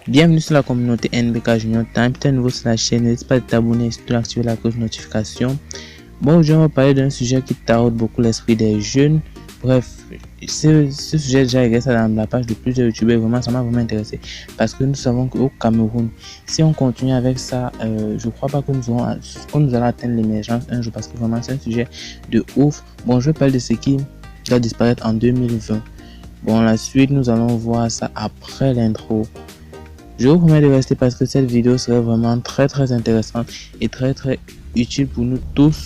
Bienvenue sur la communauté NBK Junior Time. Si tu es nouveau sur la chaîne, n'hésite pas à t'abonner et surtout activer la cloche de notification. Bon, aujourd'hui on va parler d'un sujet qui taraude beaucoup l'esprit des jeunes. Bref, ce sujet déjà existe dans la page de plusieurs youtubeurs. Vraiment, ça m'a vraiment intéressé parce que nous savons qu'au Cameroun, si on continue avec ça, je crois pas que nous allons atteindre l'émergence un jour parce que vraiment c'est un sujet de ouf. Bon, je vais parler de ce qui va disparaître en 2020. Bon, la suite, nous allons voir ça après l'intro. Je vous promets de rester parce que cette vidéo serait vraiment très intéressante et très utile pour nous tous.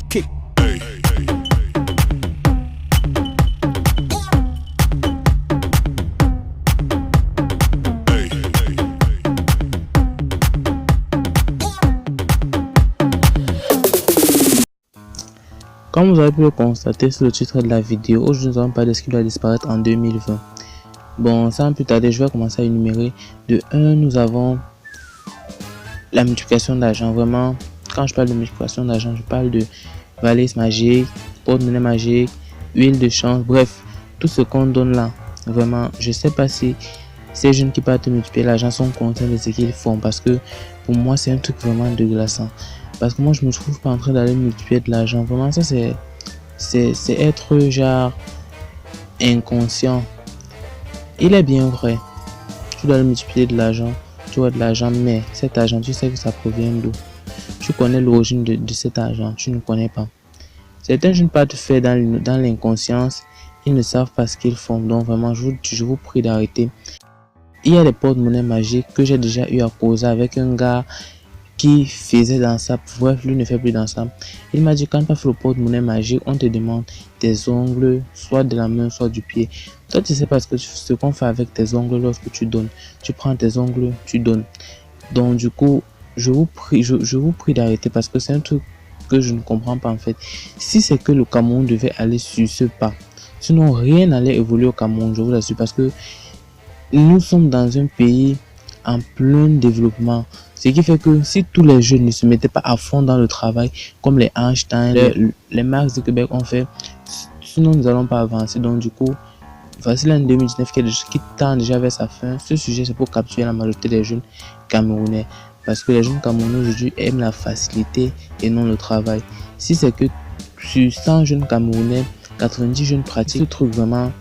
Comme vous avez pu le constater sur le titre de la vidéo, aujourd'hui nous allons parler de ce qui doit disparaître en 2020. Bon, sans plus tarder, je vais commencer à énumérer. De 1, nous avons la multiplication d'argent. Vraiment, quand je parle de multiplication d'argent, je parle de valise magique, porte-monnaie magique, huile de change, bref, tout ce qu'on donne là. Vraiment, je sais pas si ces jeunes qui partent multiplier l'argent sont contents de ce qu'ils font parce que pour moi, c'est un truc vraiment dégueulassant. Parce que moi, je me trouve pas en train d'aller multiplier de l'argent. Vraiment, ça, c'est être genre inconscient. Il est bien vrai, tu dois multiplier de l'argent, tu as de l'argent, mais cet argent, tu sais que ça provient d'où? Tu connais l'origine de cet argent, tu ne connais pas. Certains jeunes partent faire dans l'inconscience, ils ne savent pas ce qu'ils font, donc vraiment, je vous prie d'arrêter. Il y a des porte-monnaie magiques que j'ai déjà eu à causer avec un gars qui faisait dans ça, bref, lui ne fait plus dans ça. Il m'a dit, quand tu as fait le porte-monnaie magique, on te demande tes ongles, soit de la main, soit du pied. Toi, tu sais pas ce qu'on fait avec tes ongles lorsque tu donnes. Tu prends tes ongles, tu donnes. Donc, du coup, je vous prie d'arrêter parce que c'est un truc que je ne comprends pas en fait. Si c'est que le Cameroun devait aller sur ce pas, sinon rien n'allait évoluer au Cameroun, je vous l'assure, parce que nous sommes dans un pays en plein développement. Ce qui fait que si tous les jeunes ne se mettaient pas à fond dans le travail, comme les Einstein, les Mark Zuckerberg ont fait, sinon nous n'allons pas avancer. Donc du coup, voici l'année 2019 qui tend déjà vers sa fin. Ce sujet, c'est pour capturer la majorité des jeunes camerounais. Parce que les jeunes camerounais aujourd'hui aiment la facilité et non le travail. Si c'est que sur 100 jeunes camerounais, 90 jeunes pratiquent ce truc vraiment,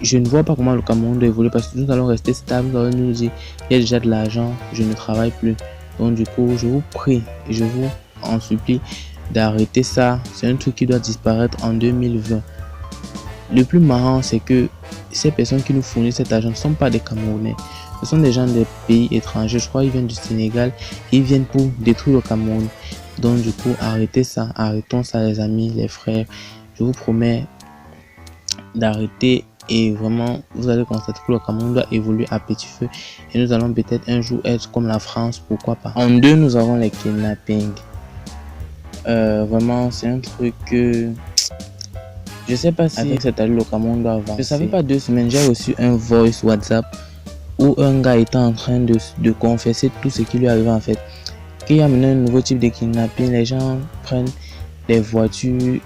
je ne vois pas comment le Cameroun doit évoluer parce que nous allons rester stables, nous allons nous dire il y a déjà de l'argent, je ne travaille plus. Donc du coup, je vous prie et je vous en supplie d'arrêter ça. C'est un truc qui doit disparaître en 2020. Le plus marrant, c'est que ces personnes qui nous fournissent cet argent ne sont pas des Camerounais. Ce sont des gens des pays étrangers. Je crois qu'ils viennent du Sénégal. Ils viennent pour détruire le Cameroun. Donc du coup, arrêtez ça. Arrêtons ça les amis, les frères. Je vous promets d'arrêter. Et vraiment, vous allez constater que le Cameroun doit évoluer à petit feu. Et nous allons peut-être un jour être comme la France, pourquoi pas. En 2, nous avons les kidnappings. Vraiment, c'est un truc que... Je sais pas si avec cette année, le Cameroun doit avancer. Je savais pas 2 semaines, j'ai reçu un voice WhatsApp où un gars était en train de confesser tout ce qui lui arrivait en fait. Qu'il y a maintenant un nouveau type de kidnapping. Les gens prennent les voitures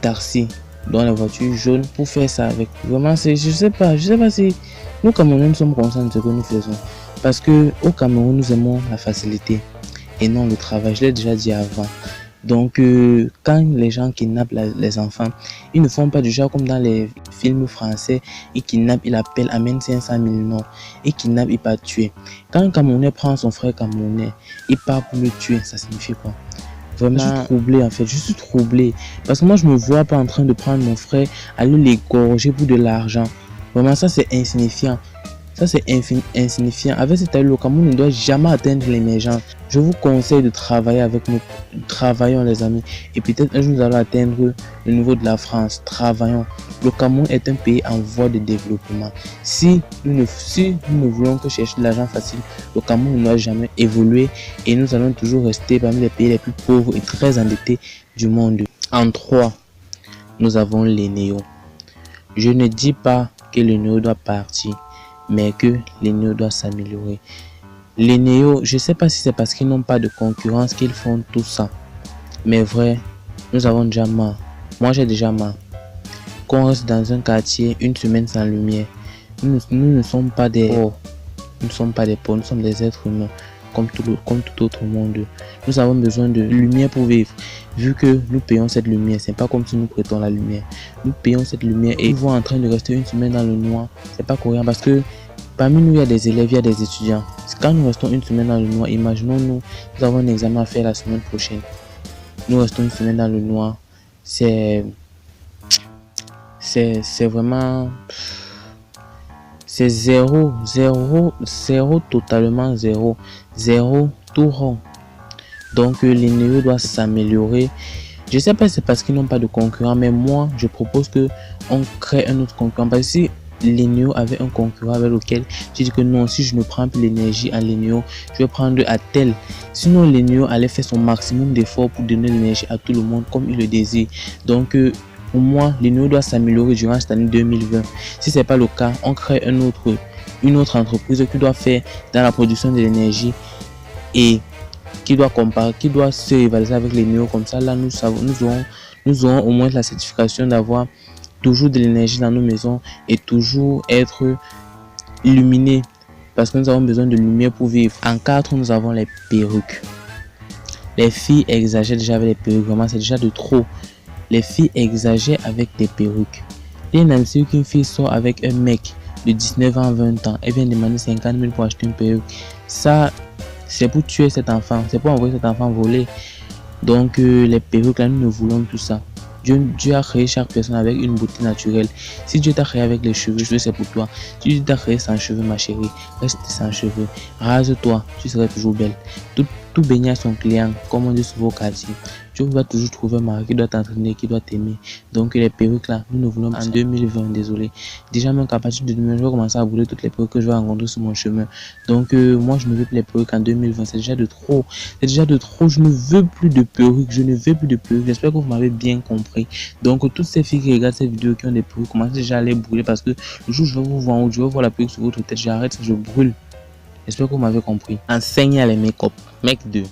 taxi, dans les voitures jaunes pour faire ça avec. Vraiment, je sais pas si nous Camerounais nous sommes conscients de ce que nous faisons. Parce que au Cameroun, nous aimons la facilité et non le travail. Je l'ai déjà dit avant. Donc, quand les gens kidnappent les enfants, ils ne font pas du genre comme dans les films français. Ils kidnappent, ils appellent, amène 500 000 non. Ils kidnappent, ils partent tuer. Quand un Camerounais prend son frère camerounais, il part pour le tuer. Ça signifie quoi? Vraiment, je suis troublé en fait, je suis troublé parce que moi je me vois pas en train de prendre mon frère, aller l'égorger pour de l'argent. Vraiment, ça c'est insignifiant. Ça c'est insignifiant. Avec cette année, le Cameroun ne doit jamais atteindre l'émergence. Je vous conseille de travailler avec nous. Travaillons les amis. Et peut-être un jour nous allons atteindre le niveau de la France. Travaillons. Le Cameroun est un pays en voie de développement. Si nous ne voulons que chercher de l'argent facile, le Cameroun ne doit jamais évoluer. Et nous allons toujours rester parmi les pays les plus pauvres et très endettés du monde. En 3, nous avons les néos. Je ne dis pas que le néo doit partir, mais que les néos doivent s'améliorer. Les néos, je ne sais pas si c'est parce qu'ils n'ont pas de concurrence qu'ils font tout ça. Mais vrai, nous avons déjà marre. Moi, j'ai déjà marre. Qu'on reste dans un quartier une semaine sans lumière. Nous ne sommes pas des... Nous ne sommes pas des pauvres, nous sommes des êtres humains. Comme tout autre monde. Nous avons besoin de lumière pour vivre. Vu que nous payons cette lumière, c'est pas comme si nous prêtons la lumière. Nous payons cette lumière et nous sommes en train de rester une semaine dans le noir. C'est pas cohérent parce que parmi nous, il y a des élèves, il y a des étudiants. Quand nous restons une semaine dans le noir, imaginons nous avons un examen à faire la semaine prochaine. Nous restons une semaine dans le noir. C'est vraiment... C'est zéro, totalement zéro tout rond. Donc les néos doivent s'améliorer. Je sais pas si c'est parce qu'ils n'ont pas de concurrent, mais moi je propose que on crée un autre concurrent. Parce que si les néos avaient un concurrent avec lequel je dis que non, si je ne prends plus l'énergie à l'énéo, je vais prendre à tel. Sinon les néos allaient faire son maximum d'efforts pour donner l'énergie à tout le monde comme il le désire. Donc pour moi, l'Eneo doit s'améliorer durant cette année 2020. Si ce n'est pas le cas, on crée une autre entreprise qui doit faire dans la production de l'énergie et qui doit comparer, qui doit se rivaliser avec l'Eneo. Comme ça, là, nous aurons au moins la certification d'avoir toujours de l'énergie dans nos maisons et toujours être illuminés parce que nous avons besoin de lumière pour vivre. En 4, nous avons les perruques. Les filles exagèrent déjà avec les perruques. Vraiment, c'est déjà de trop. Les filles exagèrent avec des perruques. Il y a une amie qu'une fille sort avec un mec de 19 ans, 20 ans. Elle vient demander 50 000 pour acheter une perruque. Ça, c'est pour tuer cet enfant. C'est pour envoyer cet enfant voler. Donc, les perruques, là, nous ne voulons tout ça. Dieu a créé chaque personne avec une beauté naturelle. Si Dieu t'a créé avec les cheveux, c'est pour toi. Si Dieu t'a créé sans cheveux, ma chérie, reste sans cheveux. Rase-toi, tu seras toujours belle. Tout baigne à son client, comme on dit souvent au quartier. Tu vas toujours trouver un mari qui doit t'entraîner, qui doit t'aimer. Donc les perruques là, nous ne voulons pas en 2020, désolé. Déjà même qu'à partir de demain, je vais commencer à brûler toutes les perruques que je vais rencontrer sur mon chemin. Donc moi je ne veux plus les perruques en 2020, c'est déjà de trop. C'est déjà de trop, je ne veux plus de perruques, je ne veux plus de perruques. J'espère que vous m'avez bien compris. Donc toutes ces filles qui regardent cette vidéo qui ont des perruques, commencez déjà à les brûler parce que le jour où je vais vous voir en haut, je vais voir la perruque sur votre tête, j'arrête, je brûle. J'espère que vous m'avez compris. Enseigne les make-up. Mec 2.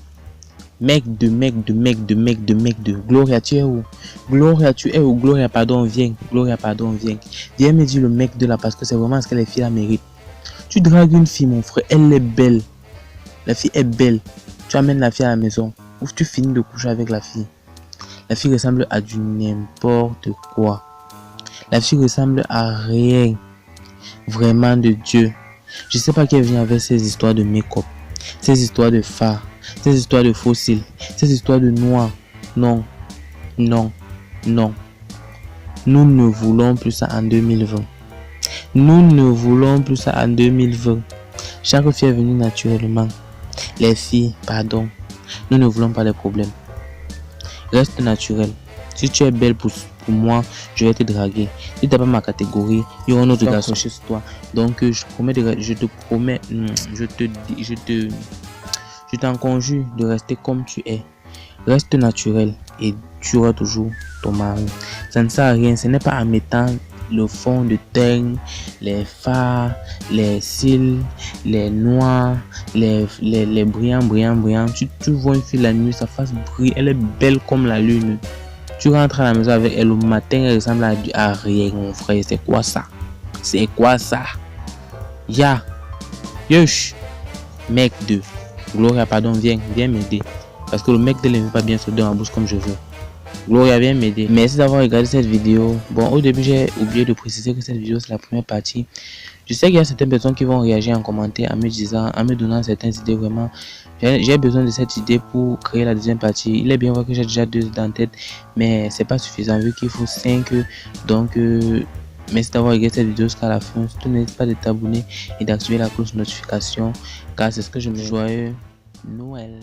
Gloria, tu es où? Gloria, pardon, viens. Viens me dire le mec 2 là parce que c'est vraiment ce que les filles la méritent. Tu dragues une fille, mon frère. Elle est belle. La fille est belle. Tu amènes la fille à la maison. Ou tu finis de coucher avec la fille. La fille ressemble à du n'importe quoi. La fille ressemble à rien. Vraiment de Dieu. Je sais pas qui vient avec ces histoires de make-up, ces histoires de fards, ces histoires de fossiles, ces histoires de noir. Non. Nous ne voulons plus ça en 2020. Chaque fille est venue naturellement. Les filles, pardon. Nous ne voulons pas les problèmes. Reste naturel. Si tu es belle pour moi, je vais te draguer. Si tu n'es pas ma catégorie, il y aura un autre garçon chez toi. Donc je t'en conjure de rester comme tu es. Reste naturel et tu auras toujours ton mari. Ça ne sert à rien. Ce n'est pas en mettant le fond de teint, les fards, les cils, les noirs, les brillants. Tu vois une fille la nuit, sa face brille, elle est belle comme la lune. Tu rentres à la maison avec elle le matin, elle ressemble à rien, mon frère. C'est quoi ça? Yosh. Mec 2. Gloria, pardon, viens m'aider. Parce que le mec 2 ne veut pas bien se donner en bouche comme je veux. Gloria, viens m'aider. Merci d'avoir regardé cette vidéo. Bon, au début, j'ai oublié de préciser que cette vidéo, c'est la première partie. Je sais qu'il y a certaines personnes qui vont réagir en commentaire en me donnant certaines idées vraiment. J'ai besoin de cette idée pour créer la deuxième partie. Il est bien vrai que j'ai déjà 2 dans la tête, mais c'est pas suffisant vu qu'il faut 5. Donc, merci d'avoir regardé cette vidéo jusqu'à la fin. Surtout, n'hésite pas de t'abonner et d'activer la cloche de notification car c'est ce que je me joyeux Noël.